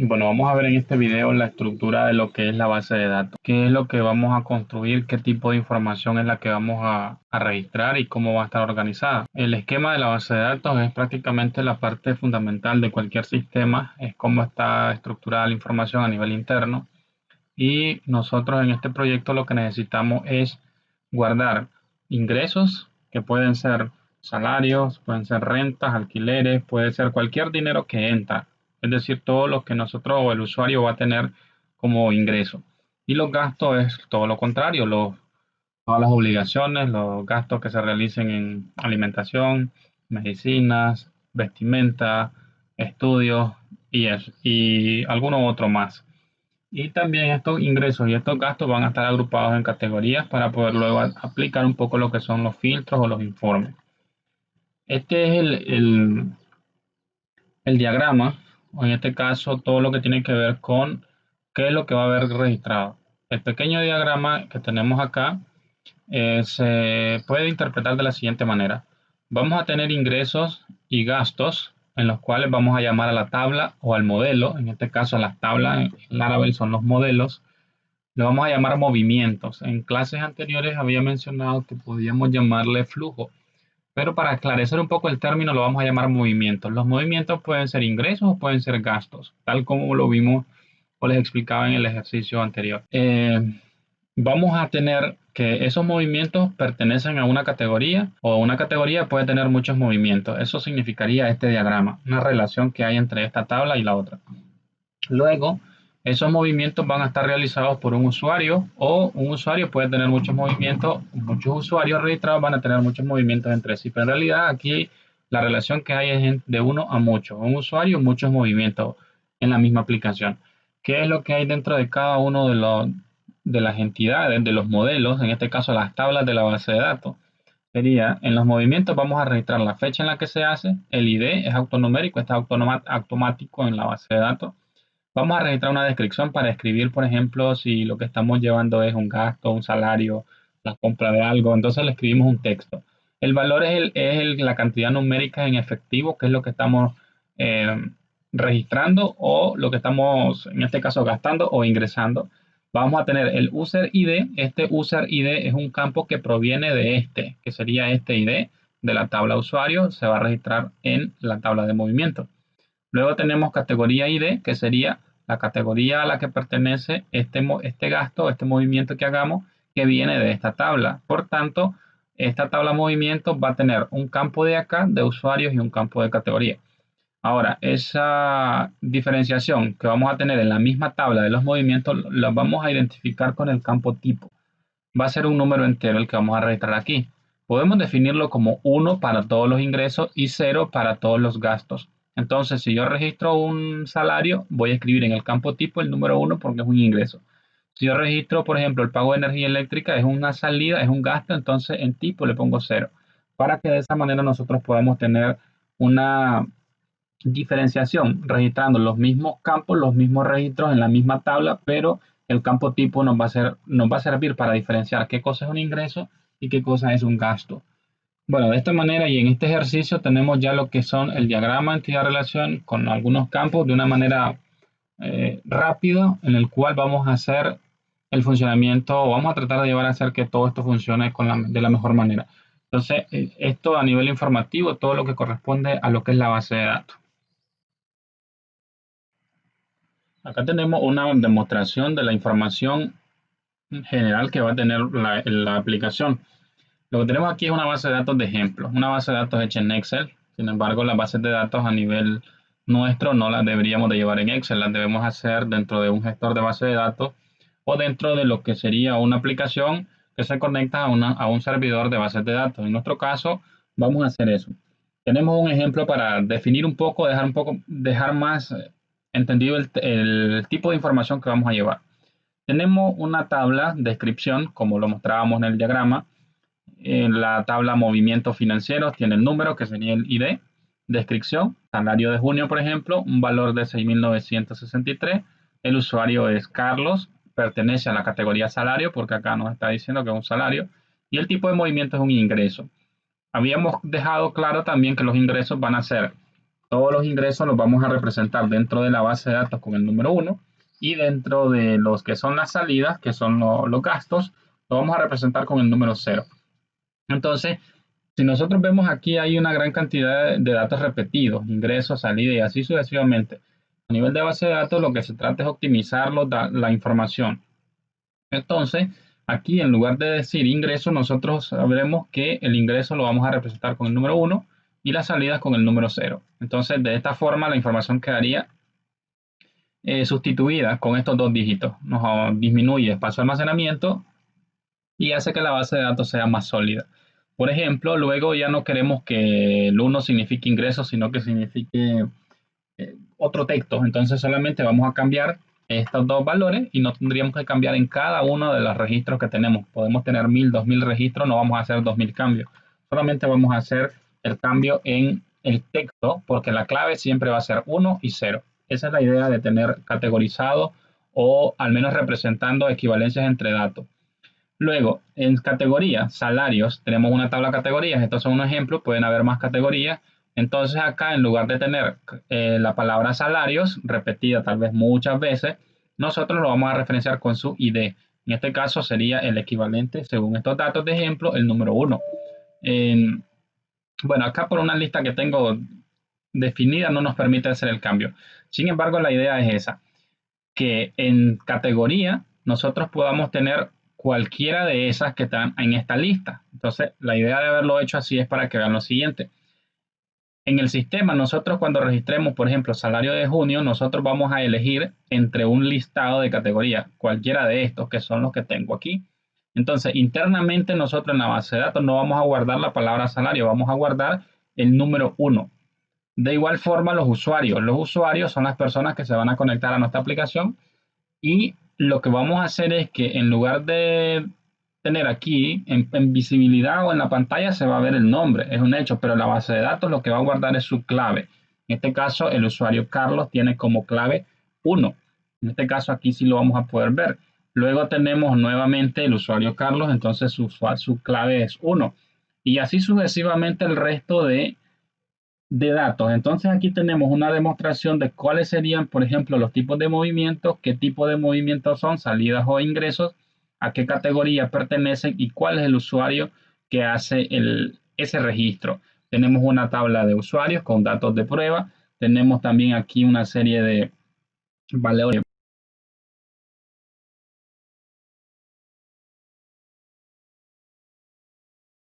Bueno, vamos a ver en este video la estructura de lo que es la base de datos, qué es lo que vamos a construir, qué tipo de información es la que vamos a registrar y cómo va a estar organizada. El esquema de la base de datos es prácticamente la parte fundamental de cualquier sistema, es cómo está estructurada la información a nivel interno y nosotros en este proyecto lo que necesitamos es guardar ingresos que pueden ser salarios, pueden ser rentas, alquileres, puede ser cualquier dinero que entra, es decir, todo lo que nosotros o el usuario va a tener como ingreso. Y los gastos es todo lo contrario, todas las obligaciones, los gastos que se realicen en alimentación, medicinas, vestimenta, estudios y alguno otro más. Y también estos ingresos y estos gastos van a estar agrupados en categorías para poder luego aplicar un poco lo que son los filtros o los informes. Este es el diagrama, o en este caso todo lo que tiene que ver con qué es lo que va a haber registrado. El pequeño diagrama que tenemos acá se puede interpretar de la siguiente manera. Vamos a tener ingresos y gastos en los cuales vamos a llamar a la tabla o al modelo, en este caso las tablas en Laravel son los modelos. Le vamos a llamar movimientos. En clases anteriores había mencionado que podíamos llamarle flujo, pero para esclarecer un poco el término lo vamos a llamar movimientos. Los movimientos pueden ser ingresos o pueden ser gastos, tal como lo vimos o les explicaba en el ejercicio anterior. Vamos a tener que esos movimientos pertenecen a una categoría o una categoría puede tener muchos movimientos. Eso significaría este diagrama, una relación que hay entre esta tabla y la otra. Luego, esos movimientos van a estar realizados por un usuario o un usuario puede tener muchos movimientos, muchos usuarios registrados van a tener muchos movimientos entre sí, pero en realidad aquí la relación que hay es de uno a muchos, un usuario, muchos movimientos en la misma aplicación. ¿Qué es lo que hay dentro de cada uno de las entidades, de los modelos, en este caso las tablas de la base de datos? Sería, en los movimientos vamos a registrar la fecha en la que se hace, el ID es autonumérico, está automático en la base de datos. Vamos a registrar una descripción para escribir, por ejemplo, si lo que estamos llevando es un gasto, un salario, la compra de algo, entonces le escribimos un texto. El valor la cantidad numérica en efectivo, que es lo que estamos eh, registrando o lo que estamos, en este caso, gastando o ingresando. Vamos a tener el user ID. Este user ID es un campo que proviene de que sería este ID de la tabla usuario, se va a registrar en la tabla de movimiento. Luego tenemos categoría ID, que sería la categoría a la que pertenece este gasto, este movimiento que hagamos, que viene de esta tabla. Por tanto, esta tabla de movimientos va a tener un campo de acá de usuarios y un campo de categoría. Ahora, esa diferenciación que vamos a tener en la misma tabla de los movimientos, la vamos a identificar con el campo tipo. Va a ser un número entero el que vamos a registrar aquí. Podemos definirlo como 1 para todos los ingresos y 0 para todos los gastos. Entonces, si yo registro un salario, voy a escribir en el campo tipo el número 1 porque es un ingreso. Si yo registro, por ejemplo, el pago de energía eléctrica, es una salida, es un gasto, entonces en tipo le pongo 0. Para que de esa manera nosotros podamos tener una diferenciación, registrando los mismos campos, los mismos registros en la misma tabla, pero el campo tipo nos va a servir para diferenciar qué cosa es un ingreso y qué cosa es un gasto. Bueno, de esta manera y en este ejercicio tenemos ya lo que son el diagrama entidad-relación con algunos campos de una manera rápida en el cual vamos a hacer el funcionamiento o vamos a tratar de llevar a hacer que todo esto funcione de la mejor manera. Entonces, esto a nivel informativo, todo lo que corresponde a lo que es la base de datos. Acá tenemos una demostración de la información general que va a tener la aplicación. Lo que tenemos aquí es una base de datos de ejemplos, una base de datos hecha en Excel. Sin embargo, las bases de datos a nivel nuestro no las deberíamos de llevar en Excel, las debemos hacer dentro de un gestor de base de datos o dentro de lo que sería una aplicación que se conecta a un servidor de bases de datos. En nuestro caso, vamos a hacer eso. Tenemos un ejemplo para definir dejar más entendido el tipo de información que vamos a llevar. Tenemos una tabla de descripción, como lo mostrábamos en el diagrama. En la tabla movimientos financieros tiene el número, que sería el ID, descripción, salario de junio, por ejemplo, un valor de 6.963. El usuario es Carlos, pertenece a la categoría salario, porque acá nos está diciendo que es un salario, y el tipo de movimiento es un ingreso. Habíamos dejado claro también que los ingresos van a ser Todos los ingresos los vamos a representar dentro de la base de datos con el número 1 y dentro de los que son las salidas, que son los gastos, lo vamos a representar con el número 0. Entonces, si nosotros vemos aquí hay una gran cantidad de datos repetidos, ingresos, salida y así sucesivamente. A nivel de base de datos lo que se trata es optimizar la información. Entonces, aquí en lugar de decir ingreso, nosotros sabremos que el ingreso lo vamos a representar con el número 1 y las salidas con el número 0. Entonces, de esta forma la información quedaría sustituida con estos dos dígitos. Nos disminuye espacio de almacenamiento y hace que la base de datos sea más sólida. Por ejemplo, luego ya no queremos que el 1 signifique ingreso, sino que signifique otro texto. Entonces solamente vamos a cambiar estos dos valores y no tendríamos que cambiar en cada uno de los registros que tenemos. Podemos tener 1000, 2000 registros, no vamos a hacer 2000 cambios. Solamente vamos a hacer el cambio en el texto porque la clave siempre va a ser 1 y 0. Esa es la idea de tener categorizado o al menos representando equivalencias entre datos. Luego, en categorías, salarios, tenemos una tabla de categorías. Estos son un ejemplo, pueden haber más categorías. Entonces acá, en lugar de tener la palabra salarios, repetida tal vez muchas veces, nosotros lo vamos a referenciar con su ID. En este caso sería el equivalente, según estos datos de ejemplo, el número 1. Bueno, acá por una lista que tengo definida no nos permite hacer el cambio. Sin embargo, la idea es esa, que en categoría nosotros podamos tener cualquiera de esas que están en esta lista. Entonces, la idea de haberlo hecho así es para que vean lo siguiente. En el sistema, nosotros cuando registremos, por ejemplo, salario de junio, nosotros vamos a elegir entre un listado de categorías, cualquiera de estos que son los que tengo aquí. Entonces, internamente nosotros en la base de datos no vamos a guardar la palabra salario, vamos a guardar el número 1. De igual forma, los usuarios son las personas que se van a conectar a nuestra aplicación y lo que vamos a hacer es que en lugar de tener aquí en visibilidad o en la pantalla se va a ver el nombre, es un hecho, pero la base de datos lo que va a guardar es su clave. En este caso, el usuario Carlos tiene como clave 1. En este caso, aquí sí lo vamos a poder ver. Luego tenemos nuevamente el usuario Carlos, entonces su clave es 1. Y así sucesivamente el resto de datos. Entonces aquí tenemos una demostración de cuáles serían, por ejemplo, los tipos de movimientos, qué tipo de movimientos son, salidas o ingresos, a qué categoría pertenecen y cuál es el usuario que hace ese registro. Tenemos una tabla de usuarios con datos de prueba. Tenemos también aquí una serie de valores